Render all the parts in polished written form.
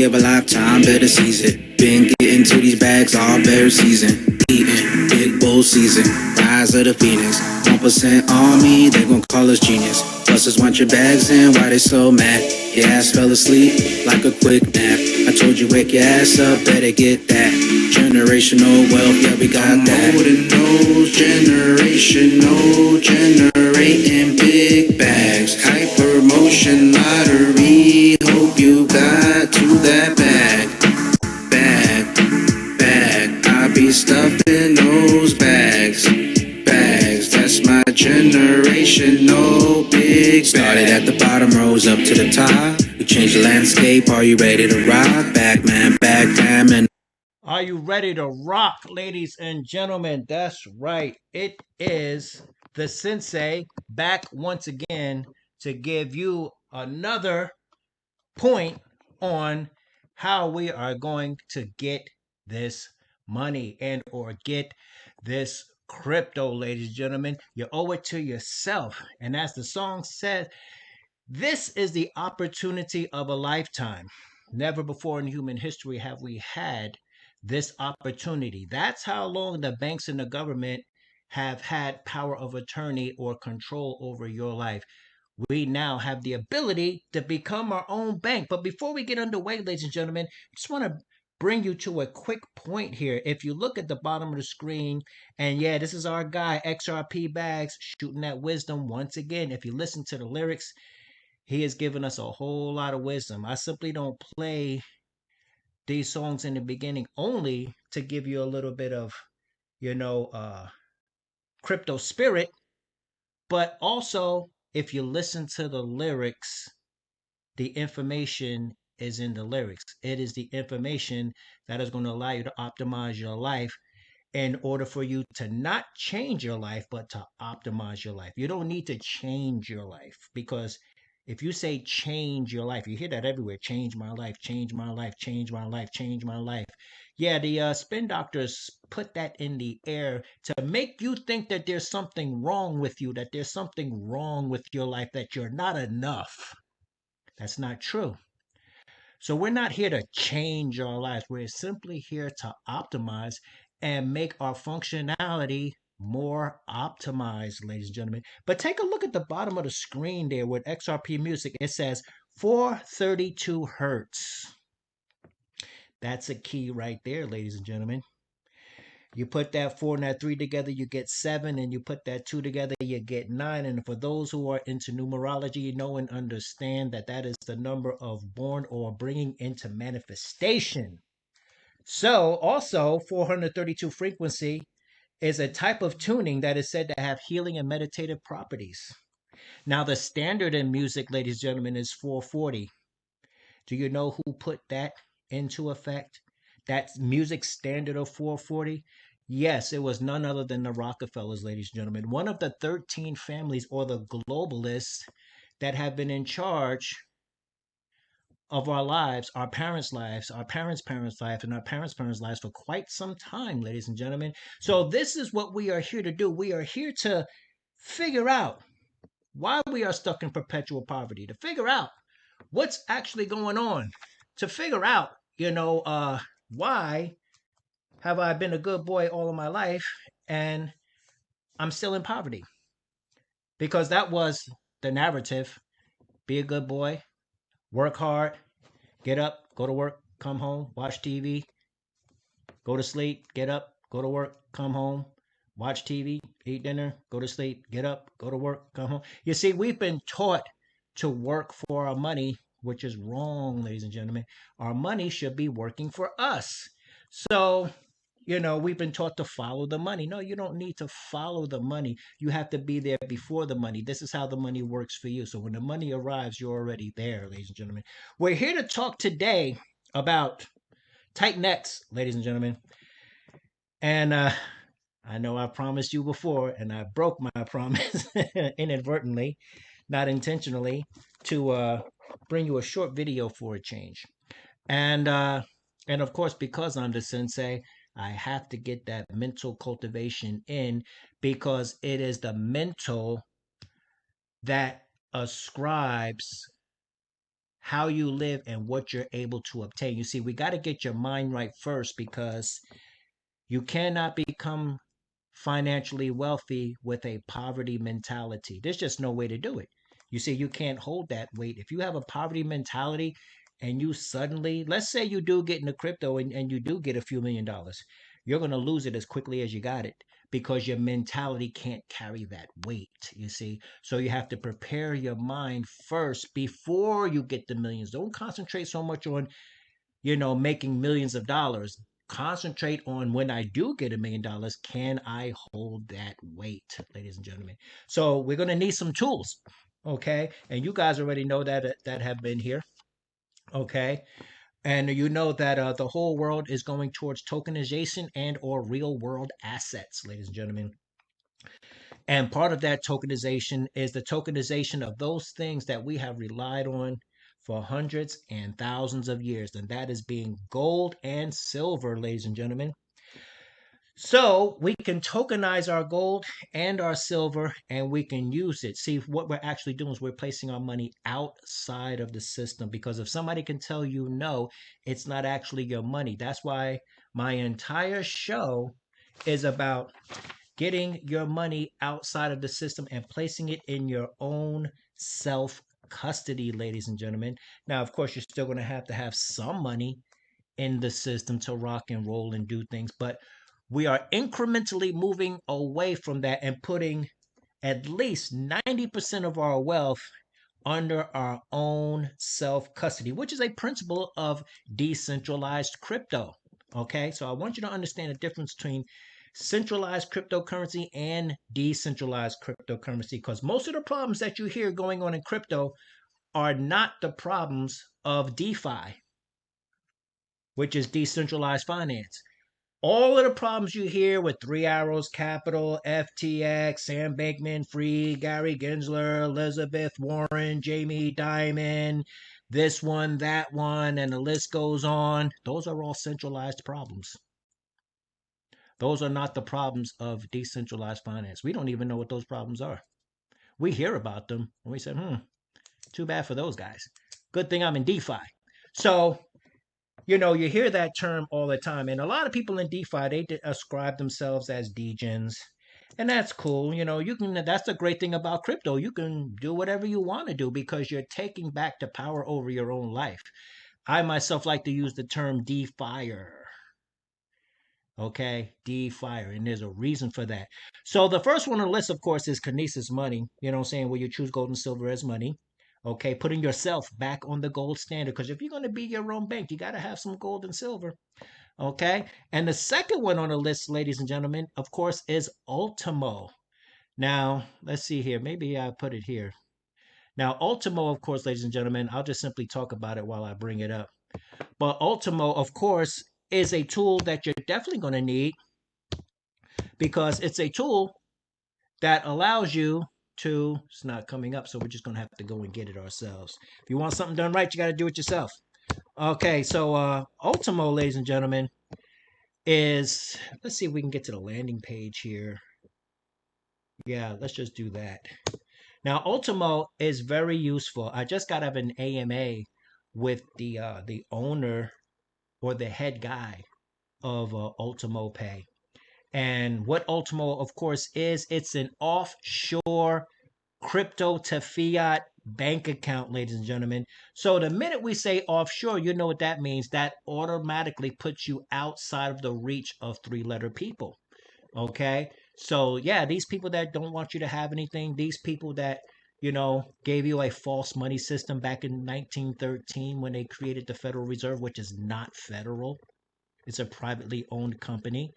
opportunity of a lifetime, better seize it. Been getting to these bags all bear season. Eating, big bull season, rise of the phoenix. 1% on me, they gon' call us genius. Busters want your bags in, why they so mad? Your ass fell asleep like a quick nap. I told you wake your ass up, better get that. Generational wealth, yeah, we got that. I'm holding those generational, generating big bags. Hypermotion lottery, hope you got to that bag. Bag, I be stuffing those bags. That's my generational big bag. Started at the bottom, rose up to the top. We changed the landscape, are you ready to rock? Back man, back fam, and are you ready to rock, ladies and gentlemen? That's right. It is the Sensei back once again to give you another point on how we are going to get this money and or get this crypto, ladies and gentlemen. You owe it to yourself. And as the song says, this is the opportunity of a lifetime. Never before in human history have we had this opportunity. That's how long the banks and the government have had power of attorney or control over your life. We now have the ability to become our own bank. But before we get underway, ladies and gentlemen, I just want to bring you to a quick point here. If you look at the bottom of the screen, and yeah, this is our guy, XRP Bags, shooting that wisdom once again. If you listen to the lyrics, he has given us a whole lot of wisdom. I simply don't play these songs in the beginning only to give you a little bit of, you know, crypto spirit, but also if you listen to the lyrics, the information is in the lyrics. It is the information that is going to allow you to optimize your life in order for you to not change your life, but to optimize your life. You don't need to change your life, because if you say change your life, you hear that everywhere. Change my life, change my life, change my life, change my life. Yeah, the spin doctors put that in the air to make you think that there's something wrong with you, that there's something wrong with your life, that you're not enough. That's not true. So we're not here to change our lives. We're simply here to optimize and make our functionality more optimized, ladies and gentlemen. But take a look at the bottom of the screen there with XRP Music. It says 432 hertz. That's a key right there, ladies and gentlemen. You put that 4 and that 3 together, you get 7, and you put that 2 together, you get 9. And for those who are into numerology, you know and understand that that is the number of born or bringing into manifestation. So also 432 frequency is a type of tuning that is said to have healing and meditative properties. Now the standard in music, ladies and gentlemen, is 440. Do you know who put that into effect? That music standard of 440? Yes, it was none other than the Rockefellers, ladies and gentlemen. One of the 13 families or the globalists that have been in charge of our lives, our parents' lives, our parents' parents' lives, and our parents' parents' lives for quite some time, ladies and gentlemen. So this is what we are here to do. We are here to figure out why we are stuck in perpetual poverty, to figure out what's actually going on, to figure out, why have I been a good boy all of my life and I'm still in poverty? Because that was the narrative. Be a good boy, work hard, get up, go to work, come home, watch TV, go to sleep, get up, go to work, come home, watch TV, eat dinner, go to sleep, get up, go to work, come home. You see, we've been taught to work for our money, which is wrong, ladies and gentlemen. Our money should be working for us. So, we've been taught to follow the money. No, you don't need to follow the money. You have to be there before the money. This is how the money works for you. So when the money arrives, you're already there, ladies and gentlemen. We're here to talk today about tight necks, ladies and gentlemen. And I know I promised you before, and I broke my promise inadvertently, not intentionally, to bring you a short video for a change. And of course, because I'm the sensei, I have to get that mental cultivation in, because it is the mental that ascribes how you live and what you're able to obtain. You see, we got to get your mind right first, because you cannot become financially wealthy with a poverty mentality. There's just no way to do it. You see, you can't hold that weight. If you have a poverty mentality and you suddenly, let's say you do get into crypto and you do get a few $1,000,000, you're going to lose it as quickly as you got it, because your mentality can't carry that weight, you see. So you have to prepare your mind first before you get the millions. Don't concentrate so much on, making millions of dollars. Concentrate on, when I do get $1,000,000, can I hold that weight, ladies and gentlemen? So we're going to need some tools, okay? And you guys already know that have been here, okay? And you know that the whole world is going towards tokenization and or real world assets, ladies and gentlemen. And part of that tokenization is the tokenization of those things that we have relied on for hundreds and thousands of years. And that is being gold and silver, ladies and gentlemen. So we can tokenize our gold and our silver, and we can use it. See, what we're actually doing is we're placing our money outside of the system, because if somebody can tell you no, it's not actually your money. That's why my entire show is about getting your money outside of the system and placing it in your own self custody, ladies and gentlemen. Now, of course, you're still going to have some money in the system to rock and roll and do things, but we are incrementally moving away from that and putting at least 90% of our wealth under our own self custody, which is a principle of decentralized crypto. Okay, so I want you to understand the difference between centralized cryptocurrency and decentralized cryptocurrency, because most of the problems that you hear going on in crypto are not the problems of DeFi, which is decentralized finance. All of the problems you hear with Three Arrows Capital, FTX, Sam Bankman Fried, Gary Gensler, Elizabeth Warren, Jamie Dimon, this one, that one, and the list goes on, those are all centralized problems. Those are not the problems of decentralized finance. We don't even know what those problems are. We hear about them and we say, too bad for those guys. Good thing I'm in DeFi. So, you hear that term all the time. And a lot of people in DeFi, they ascribe themselves as degens. And that's cool. That's the great thing about crypto. You can do whatever you want to do because you're taking back the power over your own life. I myself like to use the term DeFier. Okay, DeFier, and there's a reason for that. So the first one on the list, of course, is KINESIS money. You know what I'm saying? Where you choose gold and silver as money. Okay, putting yourself back on the gold standard. Because if you're going to be your own bank, you got to have some gold and silver. Okay, and the second one on the list, ladies and gentlemen, of course, is Ultimo. Now, let's see here. Maybe I put it here. Now, Ultimo, of course, ladies and gentlemen, I'll just simply talk about it while I bring it up. But Ultimo, of course, is a tool that you're definitely going to need, because it's a tool that allows you to, it's not coming up, so we're just going to have to go and get it ourselves. If you want something done right, you got to do it yourself. Okay, so Ultimo, ladies and gentlemen, is, let's see if we can get to the landing page here. Yeah, let's just do that. Now, Ultimo is very useful. I just got out of an AMA with the owner or the head guy of Ultimo Pay. And what Ultimo, of course, is, it's an offshore crypto to fiat bank account, ladies and gentlemen. So the minute we say offshore, you know what that means. That automatically puts you outside of the reach of three-letter people. Okay? So yeah, these people that don't want you to have anything, these people that, gave you a false money system back in 1913 when they created the Federal Reserve, which is not federal. It's a privately owned company,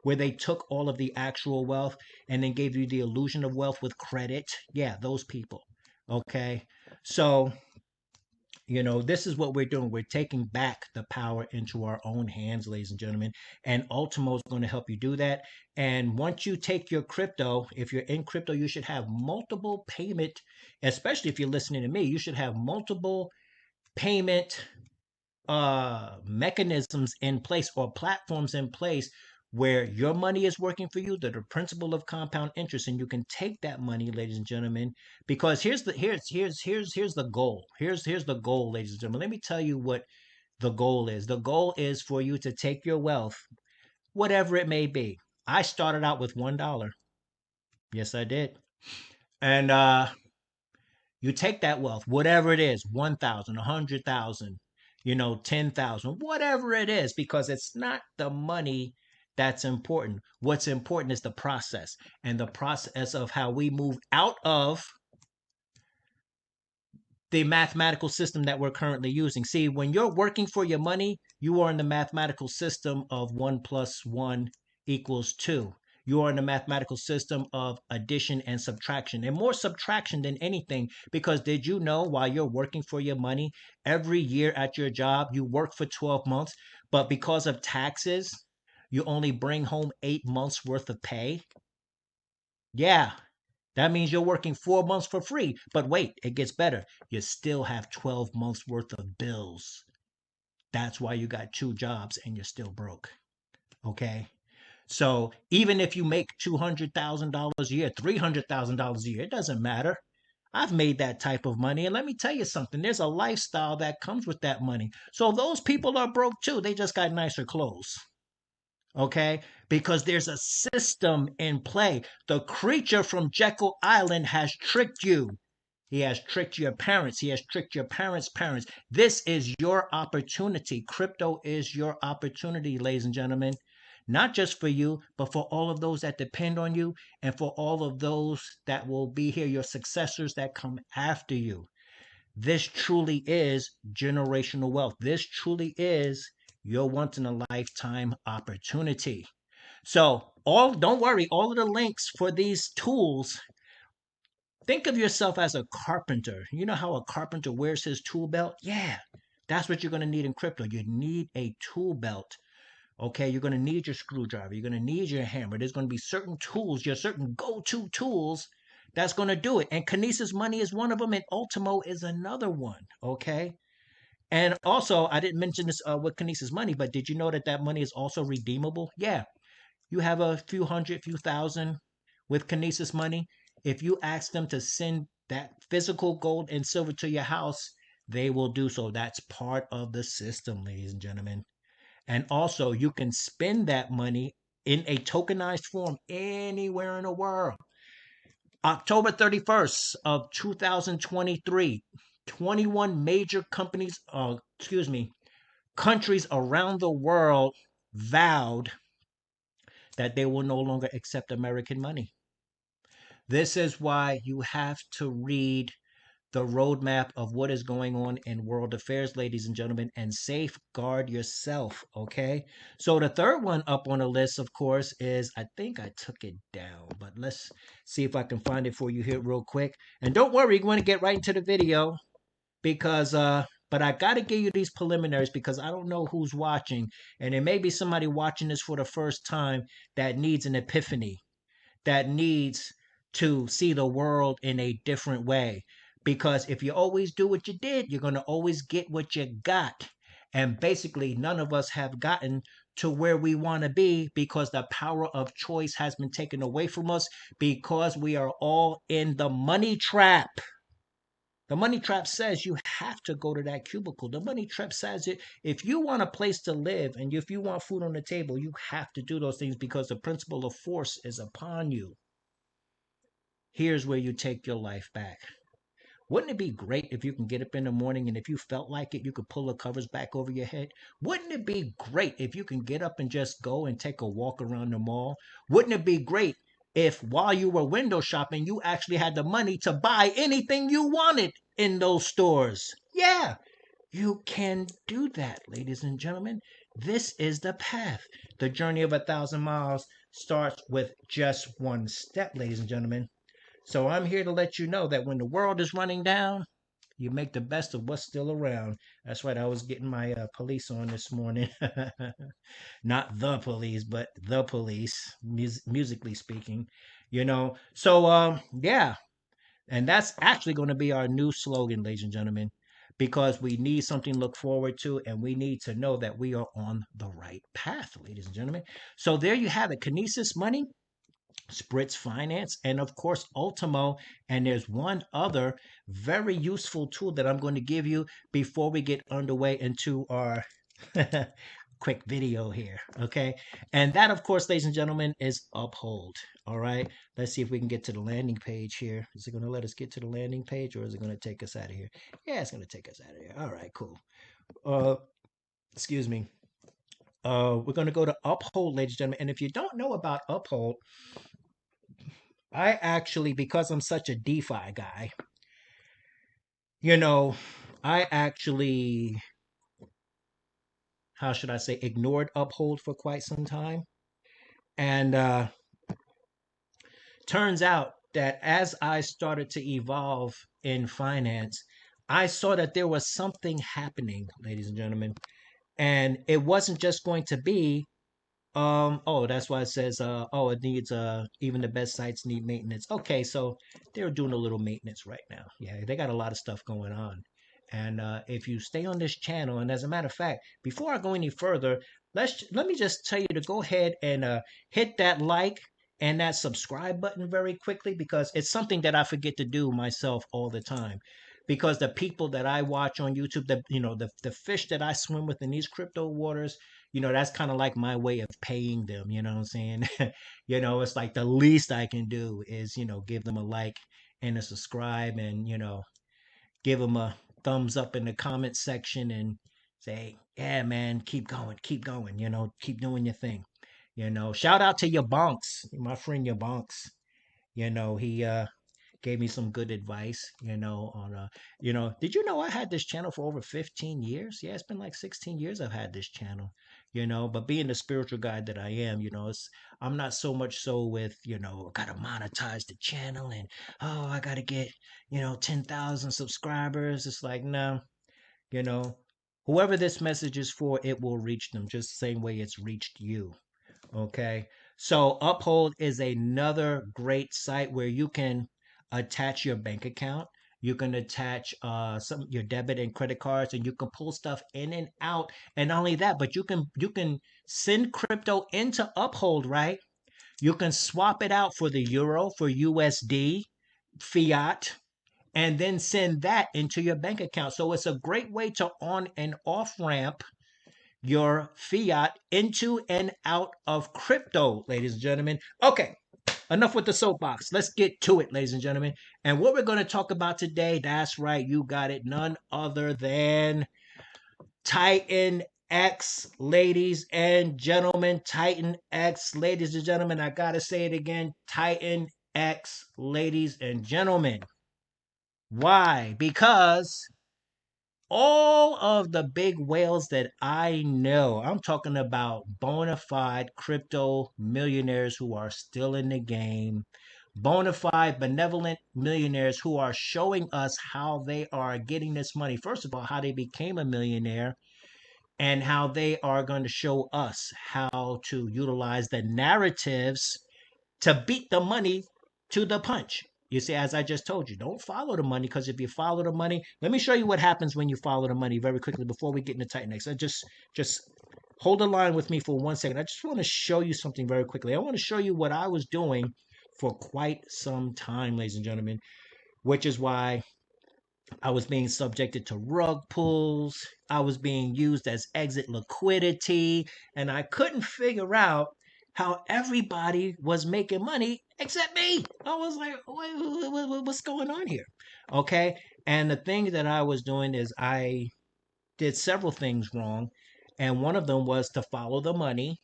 where they took all of the actual wealth and then gave you the illusion of wealth with credit. Yeah, those people. Okay. So, this is what we're doing. We're taking back the power into our own hands, ladies and gentlemen. And Ultimo is going to help you do that. And once you take your crypto, if you're in crypto, you should have multiple payment, especially if you're listening to me, you should have multiple payment mechanisms in place or platforms in place where your money is working for you, the principle of compound interest, and you can take that money, ladies and gentlemen, because here's the goal. Here's the goal, ladies and gentlemen. Let me tell you what the goal is. The goal is for you to take your wealth, whatever it may be. I started out with $1. Yes, I did. And you take that wealth, whatever it is, 1,000, 100,000, 10,000, whatever it is, because it's not the money that's important. What's important is the process, and the process of how we move out of the mathematical system that we're currently using. See, when you're working for your money, you are in the mathematical system of 1 plus 1 equals 2. You are in the mathematical system of addition and subtraction, and more subtraction than anything. Because did you know, while you're working for your money, every year at your job, you work for 12 months, but because of taxes, you only bring home 8 months worth of pay? Yeah, that means you're working 4 months for free. But wait, it gets better. You still have 12 months worth of bills. That's why you got two jobs and you're still broke. Okay. So even if you make $200,000 a year, $300,000 a year, it doesn't matter. I've made that type of money. And let me tell you something, there's a lifestyle that comes with that money. So those people are broke too. They just got nicer clothes. Okay, because there's a system in play. The creature from Jekyll Island has tricked you. He has tricked your parents. He has tricked your parents' parents. This is your opportunity. Crypto is your opportunity, ladies and gentlemen. Not just for you, but for all of those that depend on you, and for all of those that will be here, your successors that come after you. This truly is generational wealth. This truly is your once in a lifetime opportunity. So, don't worry, all of the links for these tools, think of yourself as a carpenter. You know how a carpenter wears his tool belt? Yeah, that's what you're going to need in crypto. You need a tool belt. Okay, you're going to need your screwdriver. You're going to need your hammer. There's going to be certain tools, your certain go-to tools that's going to do it. And Kinesis money is one of them, and Ultimo is another one. Okay. And also, I didn't mention this with Kinesis money, but did you know that that money is also redeemable? Yeah, you have a few hundred, few thousand with Kinesis money. If you ask them to send that physical gold and silver to your house, they will do so. That's part of the system, ladies and gentlemen. And also, you can spend that money in a tokenized form anywhere in the world. October 31st of 2023, 21 major countries around the world vowed that they will no longer accept American money. This is why you have to read the roadmap of what is going on in world affairs, ladies and gentlemen, and safeguard yourself. Okay. So the third one up on the list, of course, is, I think I took it down, but let's see if I can find it for you here real quick. And don't worry, you're going to get right into the video because, but I got to give you these preliminaries because I don't know who's watching. And there may be somebody watching this for the first time that needs an epiphany, that needs to see the world in a different way. Because if you always do what you did, you're going to always get what you got. And basically, none of us have gotten to where we want to be because the power of choice has been taken away from us because we are all in the money trap. The money trap says you have to go to that cubicle. The money trap says it, if you want a place to live and if you want food on the table, you have to do those things because the principle of force is upon you. Here's where you take your life back. Wouldn't it be great if you can get up in the morning and if you felt like it, you could pull the covers back over your head? Wouldn't it be great if you can get up and just go and take a walk around the mall? Wouldn't it be great if while you were window shopping, you actually had the money to buy anything you wanted in those stores? Yeah, you can do that, ladies and gentlemen. This is the path. The journey of 1,000 miles starts with just one step, ladies and gentlemen. So I'm here to let you know that when the world is running down, you make the best of what's still around. That's right. I was getting my police on this morning. Not the police, but the police, musically speaking, So, yeah. And that's actually going to be our new slogan, ladies and gentlemen. because we need something to look forward to, and we need to know that we are on the right path, ladies and gentlemen. So there you have it. Kinesis Money, Spritz Finance, and of course, Ultimo. And there's one other very useful tool that I'm going to give you before we get underway into our quick video here. Okay. And that, of course, ladies and gentlemen, is Uphold. All right. Let's see if we can get to the landing page here. Is it going to let us get to the landing page, or is it going to take us out of here? Yeah, it's going to take us out of here. All right, cool. Uh, excuse me. We're going to go to Uphold, ladies and gentlemen. And if you don't know about Uphold, I actually, because I'm such a DeFi guy, you know, I actually, how should I say, ignored Uphold for quite some time. And turns out that as I started to evolve in finance, I saw that there was something happening, ladies and gentlemen. And it wasn't just going to be oh, that's why it says, oh, it needs, even the best sites need maintenance. Okay, so they're doing a little maintenance right now. Yeah, they got a lot of stuff going on. And if you stay on this channel, and as a matter of fact, before I go any further, let me just tell you to go ahead and hit that like and that subscribe button very quickly, because it's something that I forget to do myself all the time. Because the people that I watch on YouTube, the fish that I swim with in these crypto waters, that's kind of like my way of paying them. You know what I'm saying? It's like the least I can do is, give them a like and a subscribe, and, give them a thumbs up in the comment section and say, yeah, man, keep going, keep doing your thing. Shout out to your bonks, my friend your bonks. He gave me some good advice, on did you know I had this channel for over 15 years? Yeah, it's been like 16 years I've had this channel, but being the spiritual guy that I am, I'm not so much so with, gotta monetize the channel and, oh, I gotta get, 10,000 subscribers. It's like, no, you know, whoever this message is for, it will reach them just the same way it's reached you. Okay. So Uphold is another great site where you can attach your bank account. You can attach some your debit and credit cards, and you can pull stuff in and out. And not only that, but you can send crypto into Uphold, right? You can swap it out for the euro, for USD, fiat, and then send that into your bank account. So it's a great way to on and off ramp your fiat into and out of crypto, ladies and gentlemen. Okay, enough with the soapbox. Let's get to it, ladies and gentlemen. And what we're going to talk about today, that's right, you got it, none other than Titan X, ladies and gentlemen. Titan X, ladies and gentlemen. I got to say it again. Titan X, ladies and gentlemen. Why? Because all of the big whales that I know, I'm talking about bona fide crypto millionaires who are still in the game, bona fide benevolent millionaires who are showing us how they are getting this money. First of all, how they became a millionaire, and how they are going to show us how to utilize the narratives to beat the money to the punch. You see, as I just told you, don't follow the money, because if you follow the money, let me show you what happens when you follow the money very quickly before we get into Titan X. Just hold the line with me for 1 second. I just want to show you something very quickly. I want to show you what I was doing for quite some time, ladies and gentlemen, which is why I was being subjected to rug pulls. I was being used as exit liquidity, and I couldn't figure out how everybody was making money except me. I was like, what's going on here? Okay. And the thing that I was doing is I did several things wrong. And one of them was to follow the money.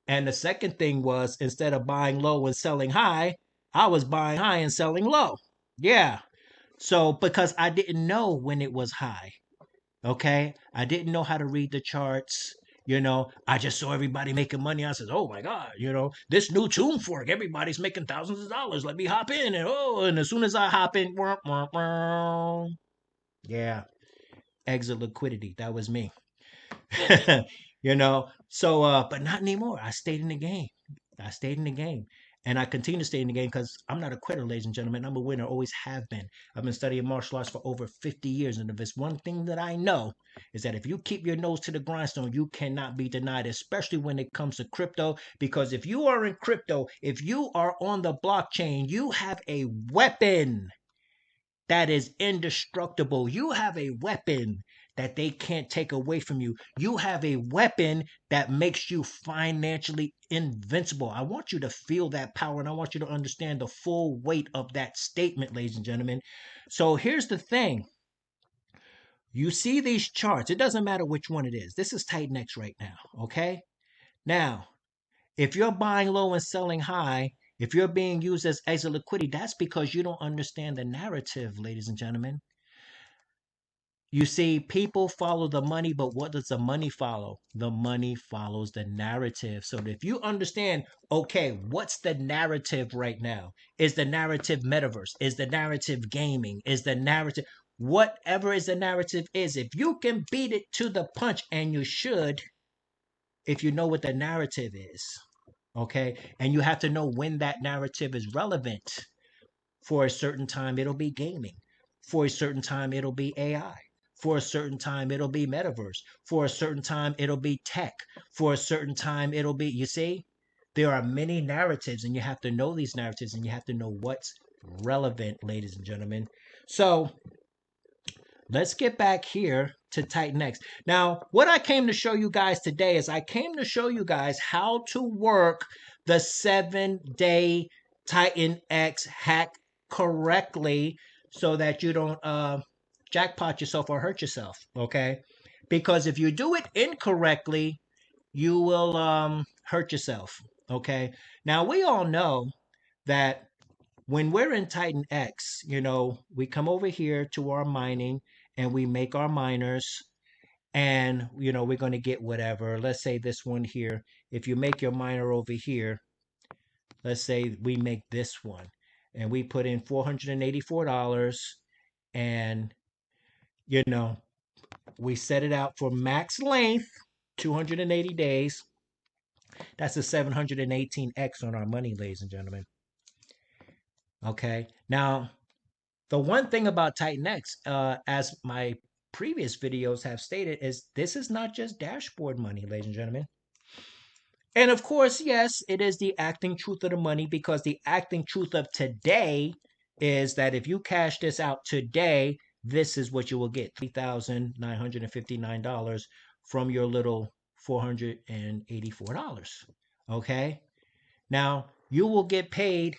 And the second thing was, instead of buying low and selling high, I was buying high and selling low. Yeah. So, because I didn't know when it was high, okay? I didn't know how to read the charts. I just saw everybody making money. I said, oh my God, this new tune fork, everybody's making thousands of dollars. Let me hop in. And as soon as I hop in, yeah, exit liquidity. That was me. So, but not anymore. I stayed in the game. I stayed in the game. And I continue to stay in the game because I'm not a quitter, ladies and gentlemen. I'm a winner, always have been. I've been studying martial arts for over 50 years. And if there's one thing that I know, is that if you keep your nose to the grindstone, you cannot be denied, especially when it comes to crypto. Because if you are in crypto, if you are on the blockchain, you have a weapon that is indestructible. You have a weapon that they can't take away from you. You have a weapon that makes you financially invincible. I want you to feel that power and I want you to understand the full weight of that statement, ladies and gentlemen. So here's the thing. You see these charts. It doesn't matter which one it is. This is Titan X right now, okay? Now, if you're buying low and selling high, if you're being used as exit liquidity, that's because you don't understand the narrative, ladies and gentlemen. You see, people follow the money, but what does the money follow? The money follows the narrative. So if you understand, okay, what's the narrative right now? Is the narrative metaverse? Is the narrative gaming? Is the narrative whatever is the narrative is? If you can beat it to the punch, and you should, if you know what the narrative is, okay? And you have to know when that narrative is relevant. For a certain time, it'll be gaming. For a certain time, it'll be AI. For a certain time, it'll be metaverse. For a certain time, it'll be tech. For a certain time, it'll be, you see, there are many narratives, and you have to know these narratives, and you have to know what's relevant, ladies and gentlemen. So let's get back here to Titan X. Now, what I came to show you guys today is I came to show you guys how to work the 7-day Titan X hack correctly so that you don't jackpot yourself or hurt yourself, okay? Because if you do it incorrectly, you will hurt yourself, okay? Now, we all know that when we're in Titan X, we come over here to our mining and we make our miners and, we're going to get whatever. Let's say this one here. If you make your miner over here, let's say we make this one and we put in $484 and, we set it out for max length, 280 days. That's a 718X on our money, ladies and gentlemen. Okay. Now, the one thing about Titan X, as my previous videos have stated, is this is not just dashboard money, ladies and gentlemen. And of course, yes, it is the acting truth of the money, because the acting truth of today is that if you cash this out today, this is what you will get, $3,959 from your little $484. Okay. Now, you will get paid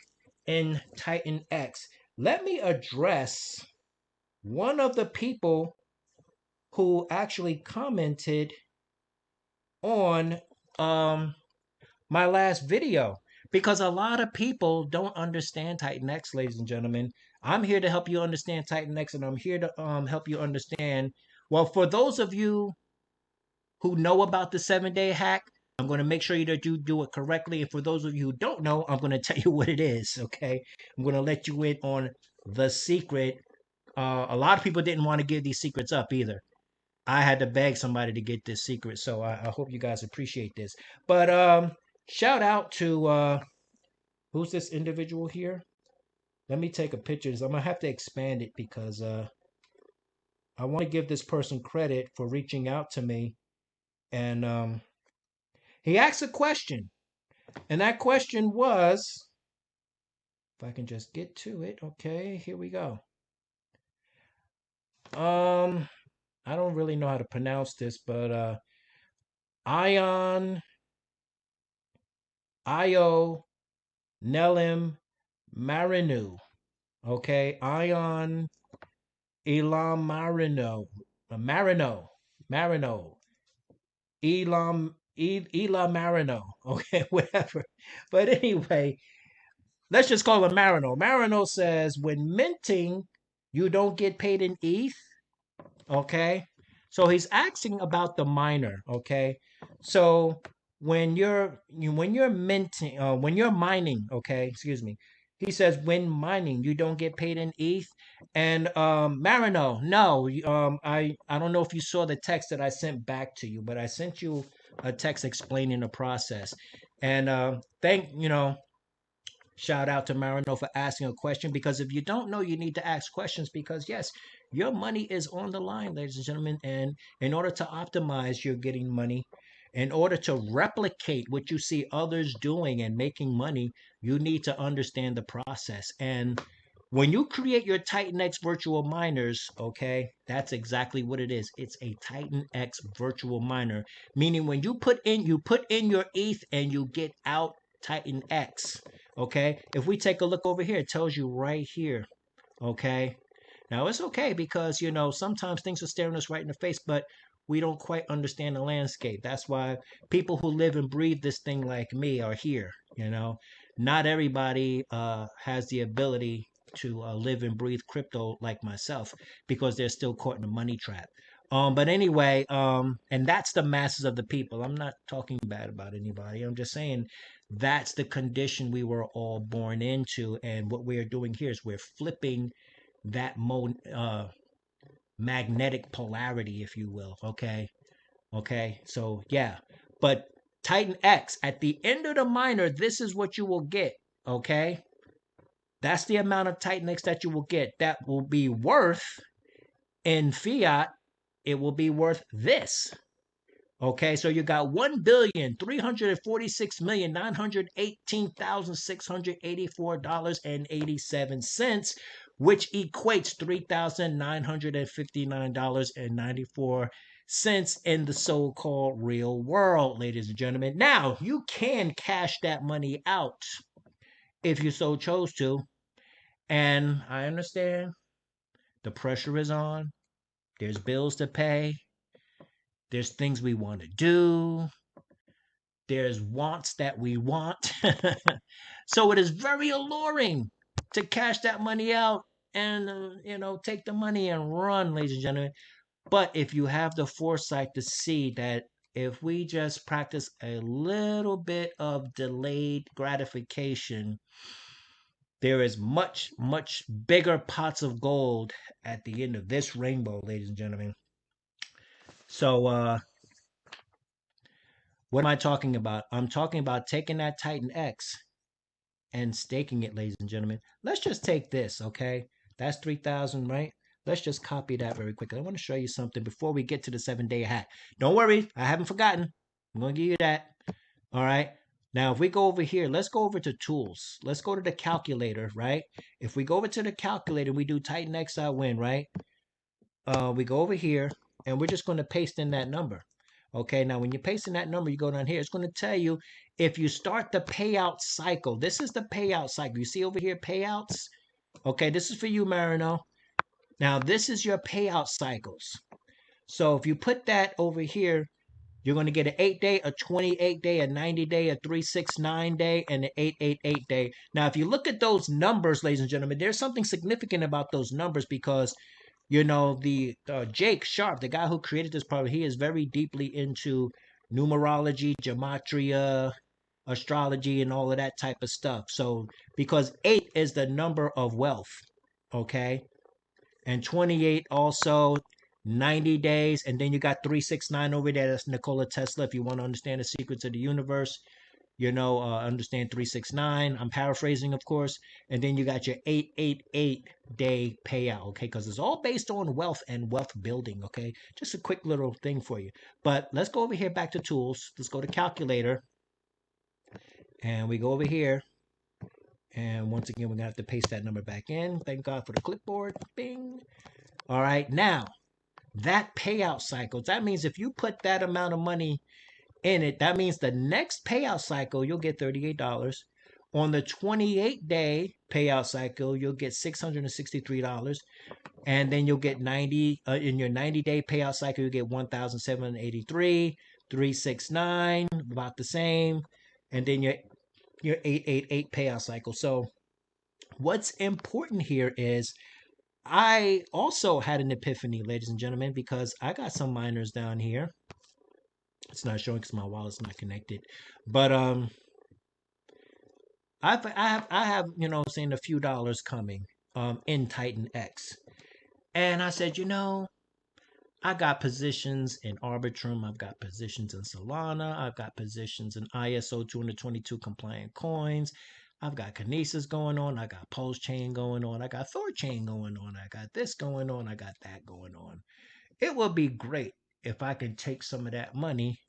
in Titan X. Let me address one of the people who actually commented on my last video, because a lot of people don't understand Titan X, ladies and gentlemen. I'm here to help you understand Titan X, and I'm here to help you understand. Well, for those of you who know about the 7-day hack, I'm going to make sure that you do it correctly. And for those of you who don't know, I'm going to tell you what it is, okay? I'm going to let you in on the secret. A lot of people didn't want to give these secrets up either. I had to beg somebody to get this secret, so I hope you guys appreciate this. But shout out to who's this individual here? Let me take a picture. I'm gonna have to expand it because I want to give this person credit for reaching out to me, and he asked a question, and that question was, if I can just get to it. Okay, here we go. I don't really know how to pronounce this, but Ion Io Nelim Marinu. Okay, Ion Elam Marino, Elam Marino. Okay, whatever. But anyway, let's just call him Marino. Marino says, when minting, you don't get paid in ETH. Okay, so he's asking about the miner. Okay, so when you're minting, when you're mining, okay, excuse me, he says when mining you don't get paid in ETH. And Marino, no, I don't know if you saw the text that I sent back to you, but I sent you a text explaining the process. And Shout out to Marino for asking a question, because if you don't know, you need to ask questions, because yes, your money is on the line, ladies and gentlemen. And in order to optimize your getting money, in order to replicate what you see others doing and making money, you need to understand the process. And when you create your Titan X virtual miners, okay, that's exactly what it is. It's a Titan X virtual miner, meaning when you put in your ETH and you get out Titan X. Okay, if we take a look over here, it tells you right here. Okay, now it's okay, because sometimes things are staring us right in the face, but we don't quite understand the landscape. That's why people who live and breathe this thing like me are here. Not everybody has the ability to live and breathe crypto like myself, because they're still caught in the money trap. But anyway, and that's the masses of the people. I'm not talking bad about anybody. I'm just saying that's the condition we were all born into, and what we are doing here is we're flipping that magnetic polarity, if you will. Okay, so yeah, but Titan X, at the end of the miner, this is what you will get. Okay, that's the amount of Titan X that you will get. That will be worth, in fiat, it will be worth this. Okay, so you got 1,346,918,684.87, which equates $3,959.94 in the so-called real world, ladies and gentlemen. Now, you can cash that money out if you so chose to. And I understand the pressure is on. There's bills to pay. There's things we want to do. There's wants that we want. So it is very alluring to cash that money out and, take the money and run, ladies and gentlemen. But if you have the foresight to see that if we just practice a little bit of delayed gratification, there is much, much bigger pots of gold at the end of this rainbow, ladies and gentlemen. So, what am I talking about? I'm talking about taking that Titan X and staking it, ladies and gentlemen. Let's just take this, okay? That's 3,000, right? Let's just copy that very quickly. I want to show you something before we get to the 7-day hack. Don't worry, I haven't forgotten. I'm going to give you that. All right. Now, if we go over here, let's go over to tools. Let's go to the calculator, right? If we go over to the calculator, we do Titan XI-win, right? We go over here and we're just going to paste in that number. Okay, now when you paste in that number, you go down here, it's going to tell you if you start the payout cycle. This is the payout cycle. You see over here, payouts? Okay, this is for you, Marino. Now, this is your payout cycles. So if you put that over here, you're going to get an 8-day, a 28-day, a 90-day, a 369-day, and an 888-day. Now, if you look at those numbers, ladies and gentlemen, there's something significant about those numbers, because the Jake Sharp, the guy who created this program, he is very deeply into numerology, gematria, astrology, and all of that type of stuff. So because 8 is the number of wealth, okay, and 28 also, 90 days, and then you got 369 over there. That's Nikola Tesla. If you want to understand the secrets of the universe, understand 369. I'm paraphrasing, of course. And then you got your 888-day payout, okay? Because it's all based on wealth and wealth building, okay? Just a quick little thing for you. But let's go over here back to tools. Let's go to calculator. And we go over here. And once again, we're going to have to paste that number back in. Thank God for the clipboard. Bing. All right. Now, that payout cycle, that means if you put that amount of money in it, that means the next payout cycle, you'll get $38. On the 28-day payout cycle, you'll get $663. And then you'll get 90, in your 90-day payout cycle, you'll get 1,783, 369, about the same. And then your 888 payout cycle. So what's important here is I also had an epiphany, ladies and gentlemen, because I got some miners down here. It's not showing because my wallet's not connected, but I have saying a few dollars coming in Titan X, and I said, I got positions in Arbitrum, I've got positions in Solana, I've got positions in ISO 222 compliant coins. I've got Kinesis going on. I got Pulse Chain going on. I got Thor Chain going on. I got this going on. I got that going on. It would be great if I could take some of that money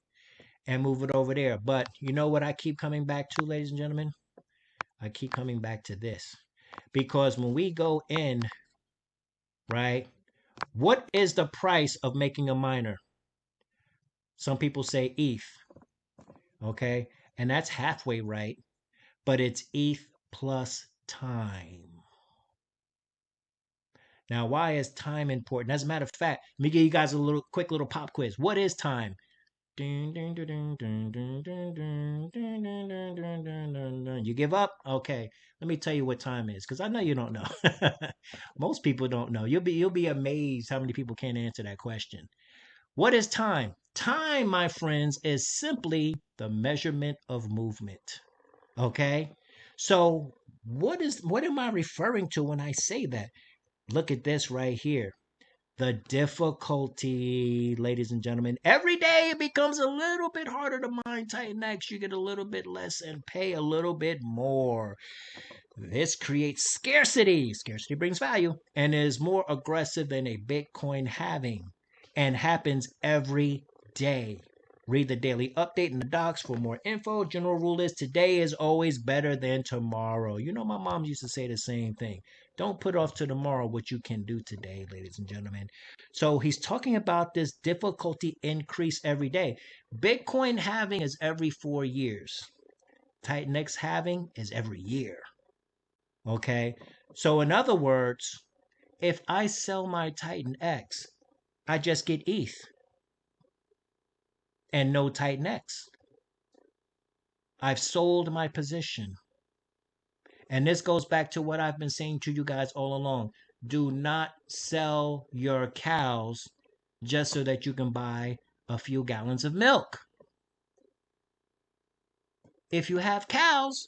and move it over there. But you know what I keep coming back to, ladies and gentlemen? I keep coming back to this. Because when we go in, right, what is the price of making a miner? Some people say ETH, okay? And that's halfway right, but it's ETH plus time. Now, why is time important? As a matter of fact, let me give you guys a quick little pop quiz. What is time? You give up? Okay. Let me tell you what time is, because I know you don't know. Most people don't know. You'll be amazed how many people can't answer that question. What is time? Time, my friends, is simply the measurement of movement. Okay? So what am I referring to when I say that? Look at this right here. The difficulty, ladies and gentlemen. Every day it becomes a little bit harder to mine Titan X. You get a little bit less and pay a little bit more. This creates scarcity. Scarcity brings value and is more aggressive than a Bitcoin halving and happens every day. Read the daily update in the docs for more info. General rule is today is always better than tomorrow. You know, my mom used to say the same thing. Don't put off to tomorrow what you can do today, ladies and gentlemen. So he's talking about this difficulty increase every day. Bitcoin halving is every 4 years. Titan X halving is every year. Okay. So in other words, if I sell my Titan X, I just get ETH and no Titan X. I've sold my position. And this goes back to what I've been saying to you guys all along. Do not sell your cows just so that you can buy a few gallons of milk. If you have cows,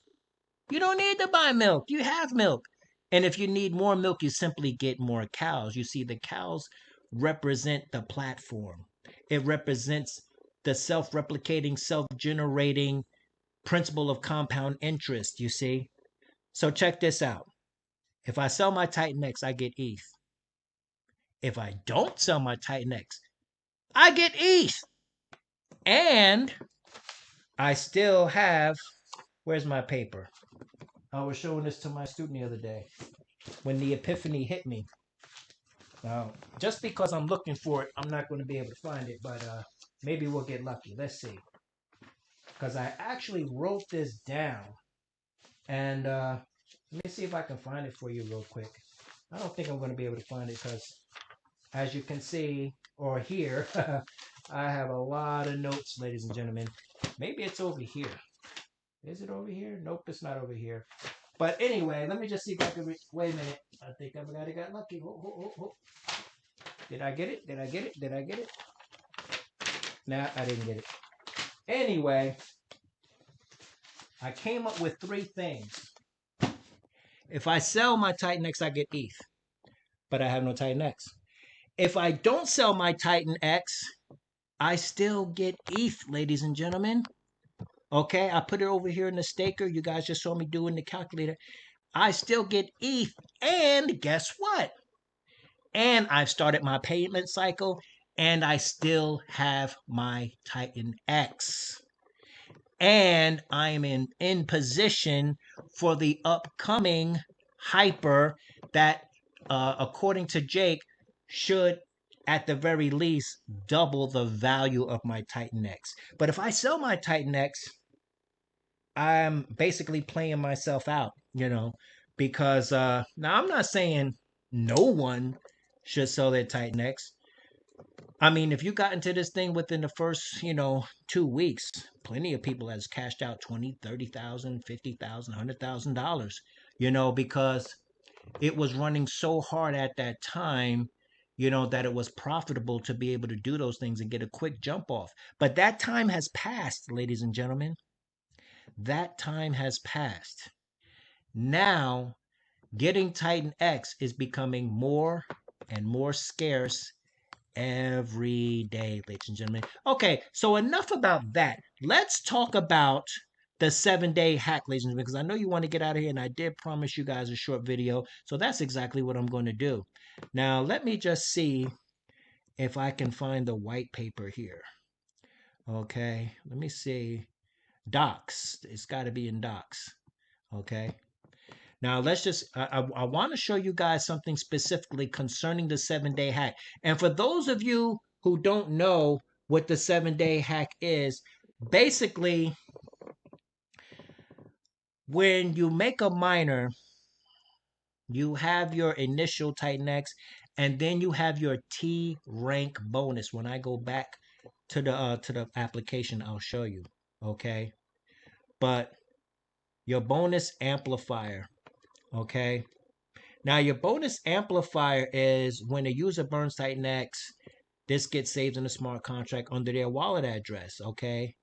you don't need to buy milk. You have milk. And if you need more milk, you simply get more cows. You see, the cows represent the platform. It represents the self-replicating, self-generating principle of compound interest, you see. So check this out. If I sell my Titan X, I get ETH. If I don't sell my Titan X, I get ETH. And I still have, where's my paper? I was showing this to my student the other day when the epiphany hit me. Now, just because I'm looking for it, I'm not going to be able to find it, but maybe we'll get lucky. Let's see. Because I actually wrote this down. And let me see if I can find it for you real quick. I don't think I'm going to be able to find it because, as you can see or hear, I have a lot of notes, ladies and gentlemen. Maybe it's over here. Is it over here? Nope, it's not over here. But anyway, let me just see if I can wait a minute. I think I got lucky. Did I get it? Did I get it? Did I get it? Nah, I didn't get it. Anyway, I came up with 3 things. If I sell my Titan X, I get ETH. But I have no Titan X. If I don't sell my Titan X, I still get ETH, ladies and gentlemen. Okay, I put it over here in the staker. You guys just saw me doing the calculator. I still get ETH. And guess what? And I've started my payment cycle. And I still have my Titan X. And I'm in position for the upcoming hyper that, according to Jake, should at the very least double the value of my Titan X. But if I sell my Titan X, I'm basically playing myself out, because now I'm not saying no one should sell their Titan X. I mean, if you got into this thing within the first, 2 weeks, plenty of people has cashed out $20,000, $30,000, $50,000, $100,000, because it was running so hard at that time, that it was profitable to be able to do those things and get a quick jump off. But that time has passed, ladies and gentlemen. That time has passed. Now, getting Titan X is becoming more and more scarce every day, ladies and gentlemen. Okay, so enough about that. Let's talk about the 7-day hack, ladies and gentlemen, because I know you want to get out of here, and I did promise you guys a short video. So that's exactly what I'm going to do. Now, let me just see if I can find the white paper here. Okay, let me see. Docs. It's got to be in docs. Okay. Now let's just, I want to show you guys something specifically concerning the 7-day hack. And for those of you who don't know what the 7-day hack is, basically, when you make a miner, you have your initial Titan X, and then you have your T rank bonus. When I go back to the application, I'll show you. Okay. But your bonus amplifier. Okay. Now, your bonus amplifier is when a user burns Titan X, this gets saved in a smart contract under their wallet address. Okay.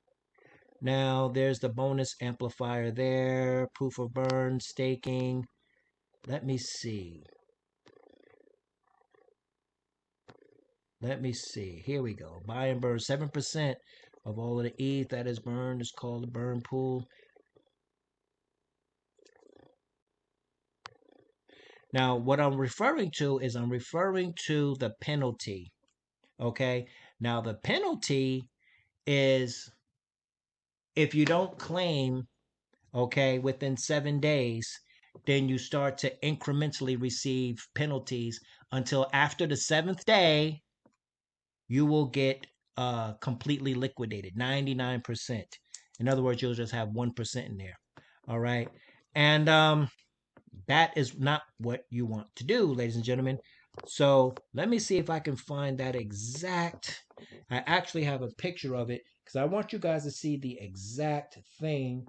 Now, there's the bonus amplifier there, proof of burn, staking. Let me see. Let me see. Here we go. Buy and burn 7% of all of the ETH that is burned is called the burn pool. Now, what I'm referring to is I'm referring to the penalty. Okay. Now, the penalty is if you don't claim, okay, within 7 days, then you start to incrementally receive penalties until after the 7th day, you will get completely liquidated, 99%. In other words, you'll just have 1% in there. All right. And that is not what you want to do, ladies and gentlemen. So let me see if I can find that exact. I actually have a picture of it because I want you guys to see the exact thing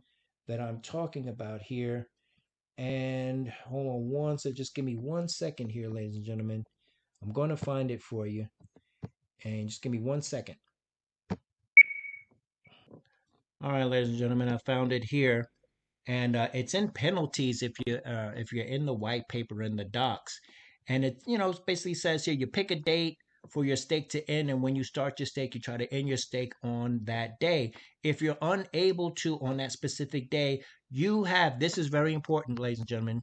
that I'm talking about here. And hold on one second. Just give me 1 second here, ladies and gentlemen. I'm going to find it for you. And just give me 1 second. All right, ladies and gentlemen, I found it here. And it's in penalties if you're in the white paper in the docs, and it basically says here you pick a date for your stake to end, and when you start your stake, you try to end your stake on that day. If you're unable to on that specific day, you have, this is very important, ladies and gentlemen,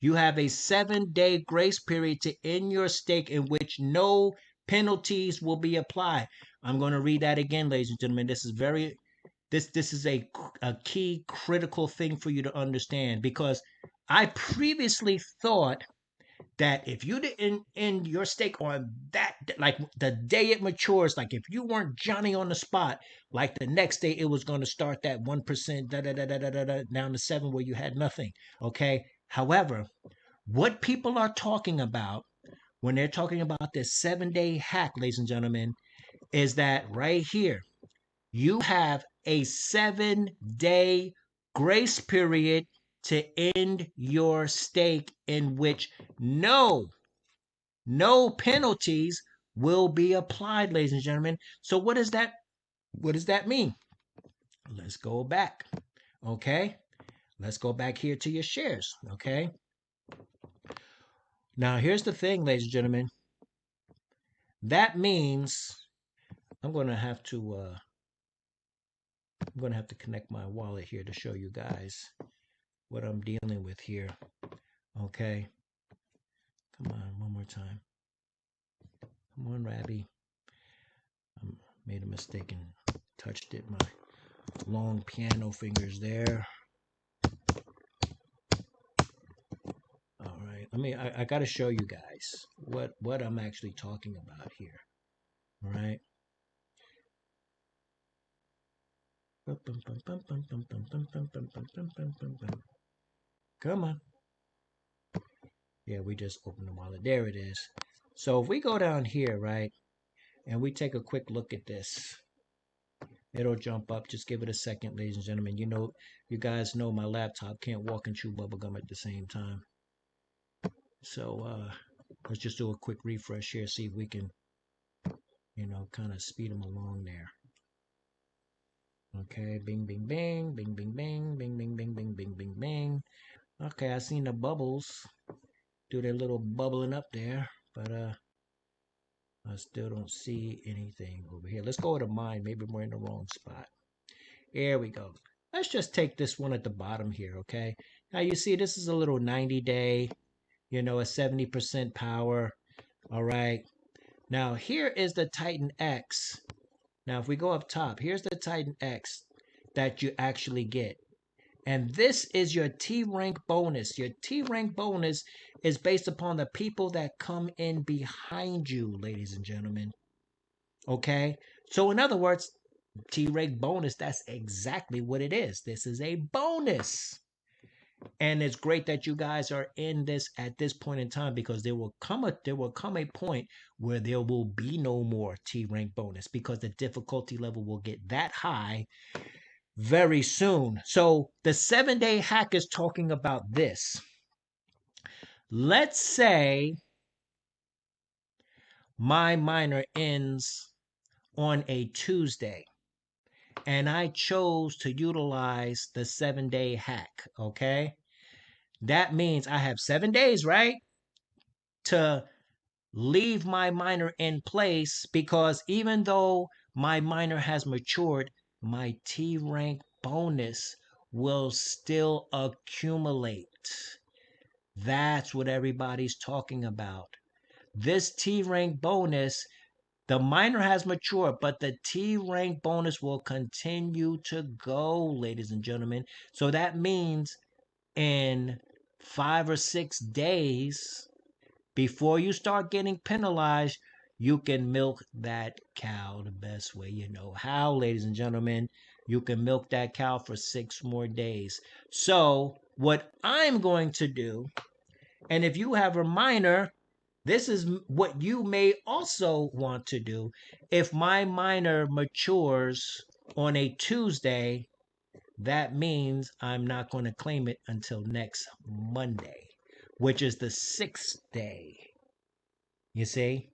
you have a 7-day grace period to end your stake in which no penalties will be applied. I'm going to read that again, ladies and gentlemen. This is very this is a key critical thing for you to understand, because I previously thought that if you didn't end your stake on that, like the day it matures, like if you weren't Johnny on the spot, like the next day it was going to start that 1% down to 7 where you had nothing. Okay. However, what people are talking about when they're talking about this 7-day hack, ladies and gentlemen, is that right here you have a 7-day grace period to end your stake in which no penalties will be applied, ladies and gentlemen. So what does that mean? Let's go back. Okay. Let's go back here to your shares. Okay. Now here's the thing, ladies and gentlemen. That means I'm going to have to connect my wallet here to show you guys what I'm dealing with here. Okay. Come on, one more time. Come on, Rabbi. I made a mistake and touched it. My long piano fingers there. All right. I got to show you guys what I'm actually talking about here. All right. Come on. Yeah, we just opened the wallet. There it is. So if we go down here, right, and we take a quick look at this, it'll jump up. Just give it a second, ladies and gentlemen. You guys know my laptop can't walk and chew bubblegum at the same time. So let's just do a quick refresh here, see if we can, kind of speed them along there. Okay, bing, bing, bing, bing, bing, bing, bing, bing, bing, bing, bing, bing, bing. Okay, I seen the bubbles do their little bubbling up there, but I still don't see anything over here. Let's go to mine. Maybe we're in the wrong spot. Here we go. Let's just take this one at the bottom here, okay? Now you see this is a little 90-day, a 70% power. All right. Now here is the Titan X. Now if we go up top, here's the Titan X that you actually get. And this is your T rank bonus. Your T rank bonus is based upon the people that come in behind you, ladies and gentlemen. Okay? So in other words, T rank bonus, that's exactly what it is. This is a bonus. And it's great that you guys are in this at this point in time, because there will come a point where there will be no more T rank bonus, because the difficulty level will get that high very soon. So the 7-day hack is talking about this. Let's say my miner ends on a Tuesday and I chose to utilize the 7-day hack. Okay, that means I have 7 days, right, to leave my miner in place, because even though my miner has matured, my T rank bonus will still accumulate. That's what everybody's talking about. This T rank bonus, the miner has matured, but the T rank bonus will continue to go, ladies and gentlemen. So that means in 5 or 6 days, before you start getting penalized, you can milk that cow the best way you know how, ladies and gentlemen. You can milk that cow for 6 more days. So what I'm going to do, and if you have a miner, this is what you may also want to do. If my miner matures on a Tuesday, that means I'm not going to claim it until next Monday, which is the 6th day. You see?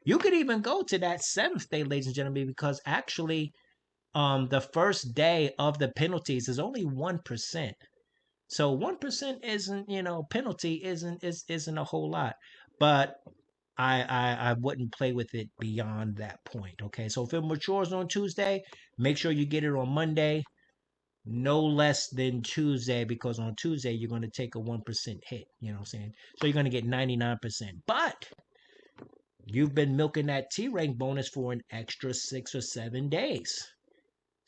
You could even go to that 7th day, ladies and gentlemen, because actually the first day of the penalties is only 1%. So 1% isn't, penalty isn't a whole lot. But I wouldn't play with it beyond that point. Okay. So if it matures on Tuesday, make sure you get it on Monday, no less than Tuesday, because on Tuesday you're going to take a 1% hit. You know what I'm saying? So you're going to get 99%. But you've been milking that T rank bonus for an extra 6 or 7 days.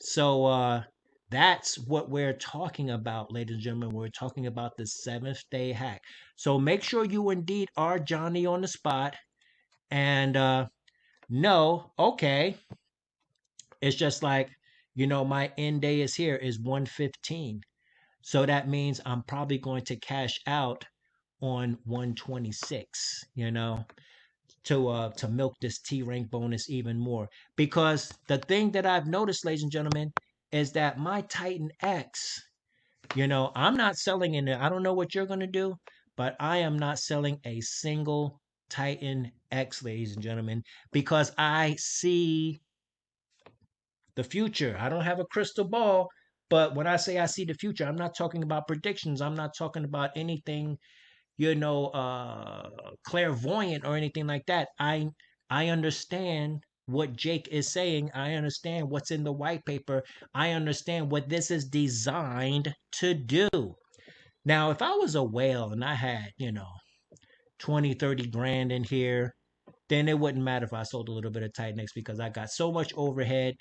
So that's what we're talking about, ladies and gentlemen. We're talking about the 7th day hack. So make sure you indeed are Johnny on the spot, and no, okay, it's just like, my end day is here is 115. So that means I'm probably going to cash out on 126, to milk this T rank bonus even more. Because the thing that I've noticed, ladies and gentlemen, is that my Titan X, I'm not selling in it. I don't know what you're going to do, but I am not selling a single Titan X, ladies and gentlemen, because I see the future. I don't have a crystal ball, but when I say I see the future, I'm not talking about predictions. I'm not talking about anything, clairvoyant or anything like that. I understand what Jake is saying. I understand what's in the white paper. I understand what this is designed to do. Now, if I was a whale and I had, 20, 30 grand in here, then it wouldn't matter if I sold a little bit of Titan X, because I got so much overhead,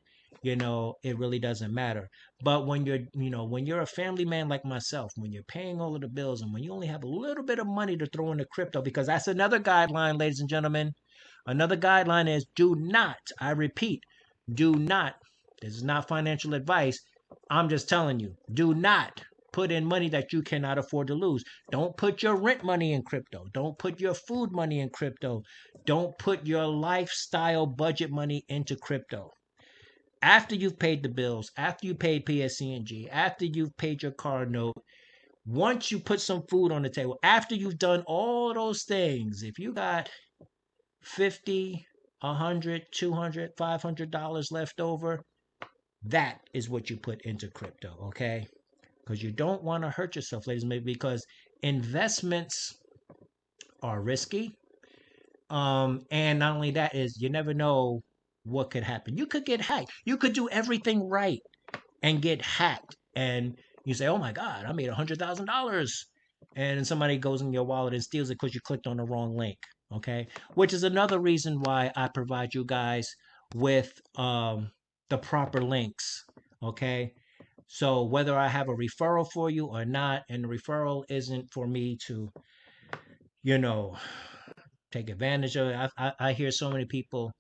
it really doesn't matter. But when you're a family man like myself, when you're paying all of the bills, and when you only have a little bit of money to throw into crypto, because that's another guideline, ladies and gentlemen. Another guideline is, do not, I repeat, do not, this is not financial advice. I'm just telling you, do not put in money that you cannot afford to lose. Don't put your rent money in crypto. Don't put your food money in crypto. Don't put your lifestyle budget money into crypto. After you've paid the bills, after you paid PSC&G, after you've paid your car note, once you put some food on the table, after you've done all those things, if you got 50, 100, 200, $500 left over, that is what you put into crypto, okay? Because you don't want to hurt yourself, ladies and gentlemen, because investments are risky. And not only that, is you never know what could happen. You could get hacked. You could do everything right, and get hacked. And you say, oh my God, I made $100,000. And somebody goes in your wallet and steals it because you clicked on the wrong link. Okay. Which is another reason why I provide you guys with the proper links. Okay. So whether I have a referral for you or not, and the referral isn't for me to, you know, take advantage of it. I hear so many people,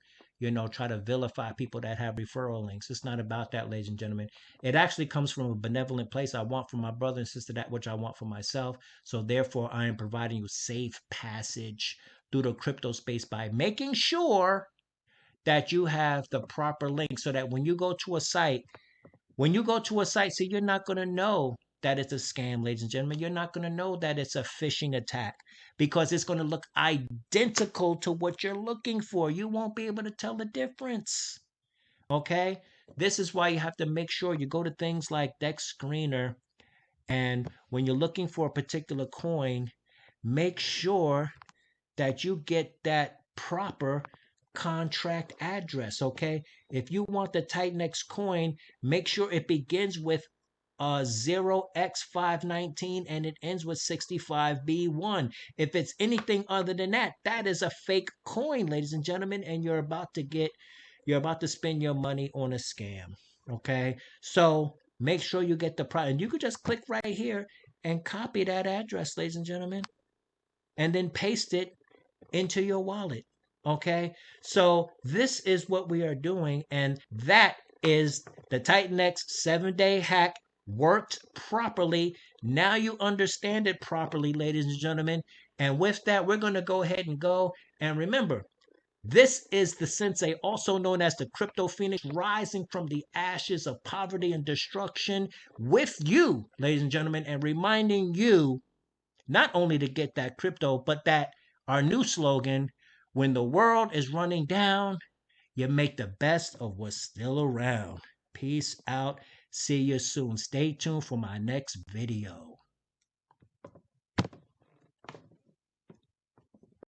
try to vilify people that have referral links. It's not about that, ladies and gentlemen. It actually comes from a benevolent place. I want for my brother and sister that which I want for myself. So therefore, I am providing you safe passage through the crypto space by making sure that you have the proper link so that when you go to a site, so you're not going to know that it's a scam, ladies and gentlemen. You're not going to know that it's a phishing attack because it's going to look identical to what you're looking for. You won't be able to tell the difference. Okay? This is why you have to make sure you go to things like Dex Screener. And when you're looking for a particular coin, make sure that you get that proper contract address. Okay, if you want the Titanx coin, make sure it begins with 0x519 and it ends with 65B1. If it's anything other than that, that is a fake coin, ladies and gentlemen, and you're about to spend your money on a scam. Okay, so make sure you get the product, and you could just click right here and copy that address, ladies and gentlemen, and then paste it into your wallet. Okay, so this is what we are doing, and that is the Titanx 7-day hack worked properly. Now you understand it properly, ladies and gentlemen. And with that, we're going to go ahead and go. And remember, this is the sensei, also known as the Crypto Phoenix, rising from the ashes of poverty and destruction with you, ladies and gentlemen, and reminding you not only to get that crypto, but that our new slogan, when the world is running down, you make the best of what's still around. Peace out. See you soon. Stay tuned for my next video.